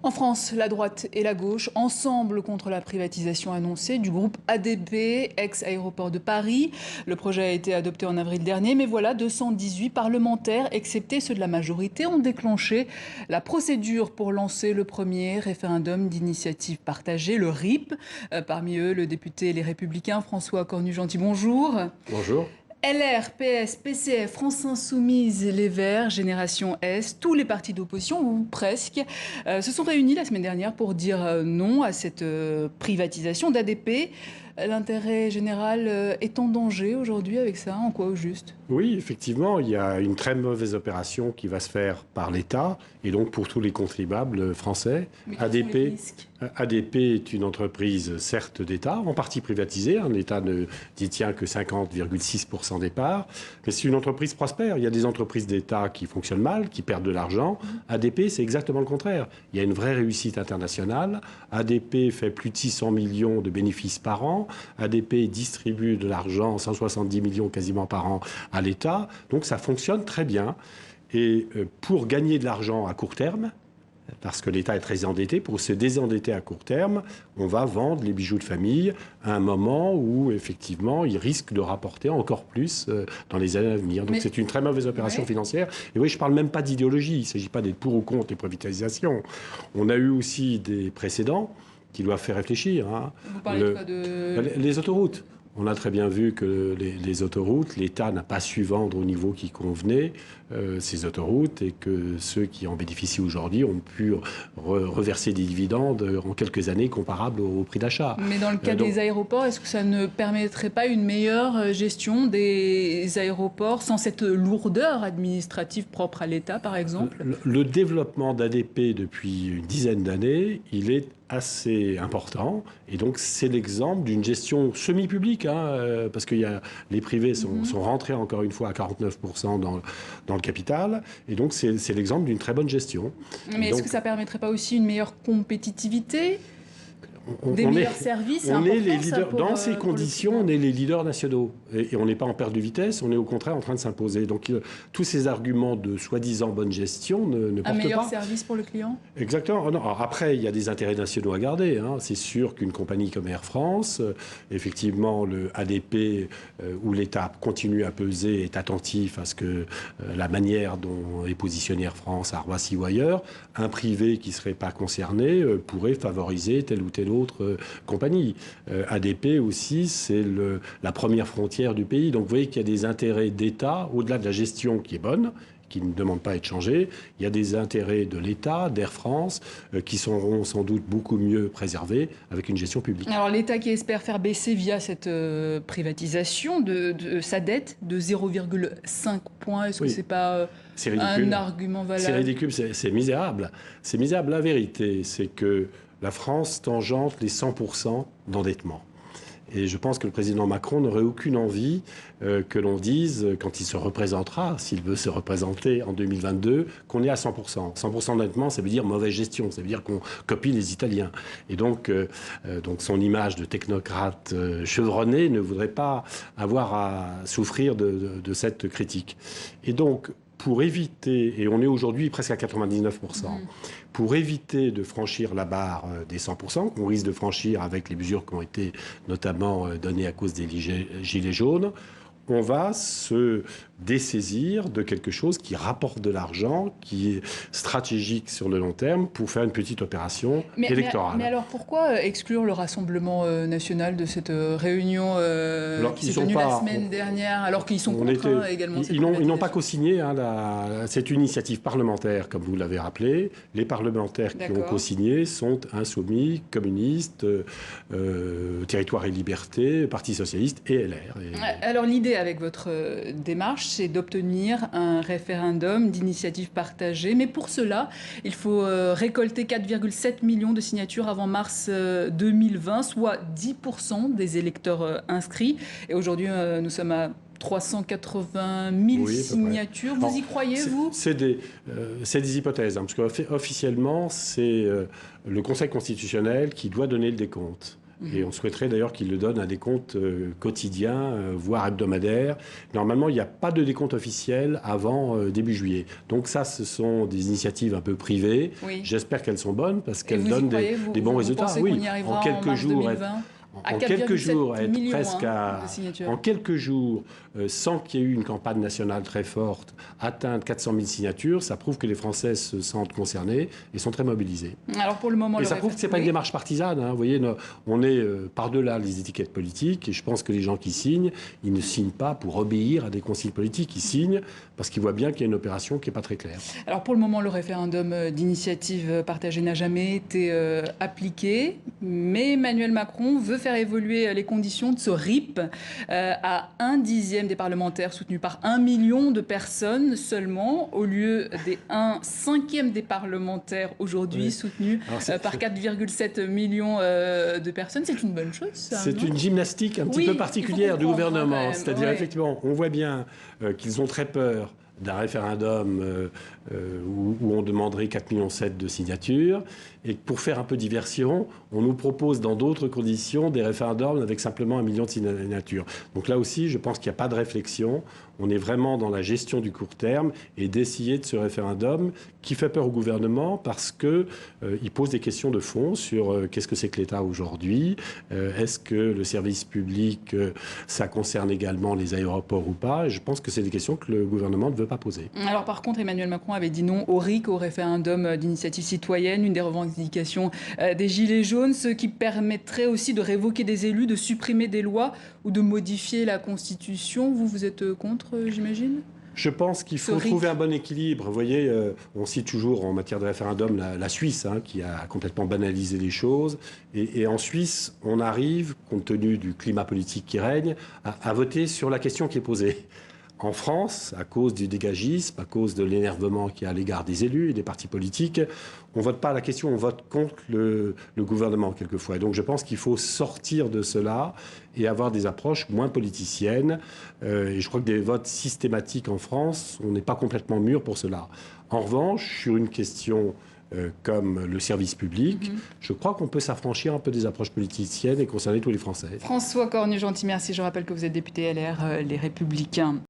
En France, la droite et la gauche, ensemble contre la privatisation annoncée du groupe ADP, ex-aéroport de Paris. Le projet a été adopté en avril dernier, mais voilà, 218 parlementaires, excepté ceux de la majorité, ont déclenché la procédure pour lancer le premier référendum d'initiative partagée, le RIP. Parmi eux, le député Les Républicains, François Cornu-Gentil, bonjour. Bonjour. LR, PS, PCF, France Insoumise, Les Verts, Génération S, tous les partis d'opposition, ou presque, se sont réunis la semaine dernière pour dire non à cette privatisation d'ADP. L'intérêt général est en danger aujourd'hui avec ça, en quoi au juste? Oui, effectivement, il y a une très mauvaise opération qui va se faire par l'État et donc pour tous les contribuables français. Mais quels sont les risques ? ADP est une entreprise, certes d'État, en partie privatisée. L'État ne détient que 50,6% des parts. Mais c'est une entreprise prospère. Il y a des entreprises d'État qui fonctionnent mal, qui perdent de l'argent. ADP, c'est exactement le contraire. Il y a une vraie réussite internationale. ADP fait plus de 600 millions de bénéfices par an. ADP distribue de l'argent, 170 millions quasiment par an, à l'État. Donc ça fonctionne très bien. Et pour gagner de l'argent à court terme, parce que l'État est très endetté, pour se désendetter à court terme, on va vendre les bijoux de famille à un moment où, effectivement, il risque de rapporter encore plus dans les années à venir. Donc c'est une très mauvaise opération financière. Et oui, je ne parle même pas d'idéologie. Il ne s'agit pas d'être pour ou contre les privatisations. On a eu aussi des précédents qui doivent faire réfléchir. Vous parlez de quoi Les autoroutes. On a très bien vu que les autoroutes, l'État n'a pas su vendre au niveau qui convenait ces autoroutes et que ceux qui en bénéficient aujourd'hui ont pu reverser des dividendes en quelques années comparables au prix d'achat. Mais dans le cas des aéroports, est-ce que ça ne permettrait pas une meilleure gestion des aéroports sans cette lourdeur administrative propre à l'État, par exemple ? Le développement d'ADP depuis une dizaine d'années, il est assez important. Et donc, c'est l'exemple d'une gestion semi-publique, parce que les privés sont rentrés encore une fois à 49% dans le capital. Et donc, c'est l'exemple d'une très bonne gestion. Mais est-ce que ça ne permettrait pas aussi une meilleure compétitivité ? Des meilleurs services, on est les leaders. Dans ces conditions, on est les leaders nationaux. Et on n'est pas en perte de vitesse, on est au contraire en train de s'imposer. Donc tous ces arguments de soi-disant bonne gestion ne portent pas. Un meilleur service pour le client ? Exactement. Non, alors après, il y a des intérêts nationaux à garder. C'est sûr qu'une compagnie comme Air France, effectivement, le ADP, où l'État continue à peser, est attentif à ce que la manière dont est positionnée Air France à Roissy ou ailleurs, un privé qui ne serait pas concerné pourrait favoriser telle ou telle autre compagnie. ADP aussi, c'est la première frontière du pays. Donc vous voyez qu'il y a des intérêts d'État, au-delà de la gestion qui est bonne, qui ne demande pas à être changée. Il y a des intérêts de l'État, d'Air France, qui seront sans doute beaucoup mieux préservés avec une gestion publique. Alors l'État qui espère faire baisser via cette privatisation de sa dette de 0,5 points, est-ce que c'est pas un argument valable ? C'est ridicule, c'est misérable. C'est misérable. La vérité, c'est que la France tangente les 100% d'endettement. Et je pense que le président Macron n'aurait aucune envie que l'on dise, quand il se représentera, s'il veut se représenter en 2022, qu'on est à 100%. 100% d'endettement, ça veut dire mauvaise gestion, ça veut dire qu'on copie les Italiens. Et donc son image de technocrate chevronné ne voudrait pas avoir à souffrir de cette critique. Et donc, pour éviter, et on est aujourd'hui presque à 99%, pour éviter de franchir la barre des 100%, qu'on risque de franchir avec les mesures qui ont été notamment données à cause des gilets jaunes, on va se dessaisir de quelque chose qui rapporte de l'argent, qui est stratégique sur le long terme pour faire une petite opération électorale. Mais alors pourquoi exclure le Rassemblement national de cette réunion qui s'est tenue la semaine dernière, alors qu'ils sont contre également cette privatisation ? Ils n'ont pas co-signé cette initiative parlementaire, comme vous l'avez rappelé. Les parlementaires qui ont co-signé sont insoumis, communistes, Territoire et Liberté, Parti socialiste et LR. Alors l'idée avec votre démarche, c'est d'obtenir un référendum d'initiative partagée. Mais pour cela, il faut récolter 4,7 millions de signatures avant mars 2020, soit 10% des électeurs inscrits. Et aujourd'hui, nous sommes à 380 000 signatures. Vous y croyez, vous ? C'est des hypothèses, parce qu'officiellement, c'est le Conseil constitutionnel qui doit donner le décompte. Et on souhaiterait d'ailleurs qu'il le donne à des comptes quotidiens, voire hebdomadaires. Normalement, il n'y a pas de décompte officiel avant début juillet. Donc ça, ce sont des initiatives un peu privées. Oui. J'espère qu'elles sont bonnes parce qu'elles vous donnent des bons vous résultats. Pensez qu'on y arrivera en quelques mars jours. 2020 En quelques jours, être millions, presque de signatures. en quelques jours, sans qu'il y ait eu une campagne nationale très forte, atteindre 400 000 signatures, ça prouve que les Français se sentent concernés et sont très mobilisés. Alors pour le moment, et ça prouve que ce n'est pas une démarche partisane. Hein. Vous voyez, on est par-delà les étiquettes politiques et je pense que les gens qui signent, ils ne signent pas pour obéir à des consignes politiques, ils signent parce qu'ils voient bien qu'il y a une opération qui n'est pas très claire. Alors pour le moment, le référendum d'initiative partagée n'a jamais été appliqué, mais Emmanuel Macron veut faire évoluer les conditions de ce RIP à 1/10 des parlementaires soutenus par 1 million de personnes seulement, au lieu des 1/5 des parlementaires aujourd'hui soutenus par 4,7 millions de personnes. C'est une bonne chose, ça. C'est une gymnastique un petit peu particulière du gouvernement. C'est-à-dire, effectivement, on voit bien qu'ils ont très peur d'un référendum où on demanderait 4,7 millions de signatures. Et pour faire un peu diversion, on nous propose dans d'autres conditions des référendums avec simplement 1 million de signatures. Donc là aussi, je pense qu'il n'y a pas de réflexion. On est vraiment dans la gestion du court terme et d'essayer de ce référendum qui fait peur au gouvernement parce qu'il pose des questions de fond sur qu'est-ce que c'est que l'État aujourd'hui, est-ce que le service public, ça concerne également les aéroports ou pas. Et je pense que c'est des questions que le gouvernement ne veut pas poser. Alors par contre, Emmanuel Macron avait dit non au RIC, au référendum d'initiative citoyenne, une des revendications des Gilets jaunes, ce qui permettrait aussi de révoquer des élus, de supprimer des lois ou de modifier la Constitution. Vous êtes contre, j'imagine ? Je pense qu'il faut trouver un bon équilibre. Vous voyez, on cite toujours en matière de référendum la Suisse, hein, qui a complètement banalisé les choses. Et en Suisse, on arrive, compte tenu du climat politique qui règne, à voter sur la question qui est posée. En France, à cause du dégagisme, à cause de l'énervement qu'il y a à l'égard des élus et des partis politiques, on ne vote pas la question, on vote contre le gouvernement quelquefois. Et donc je pense qu'il faut sortir de cela et avoir des approches moins politiciennes. Et je crois que des votes systématiques en France, on n'est pas complètement mûr pour cela. En revanche, sur une question comme le service public, je crois qu'on peut s'affranchir un peu des approches politiciennes et concerner tous les Français. François Cornu-Gentil, merci. Je rappelle que vous êtes député LR, Les Républicains.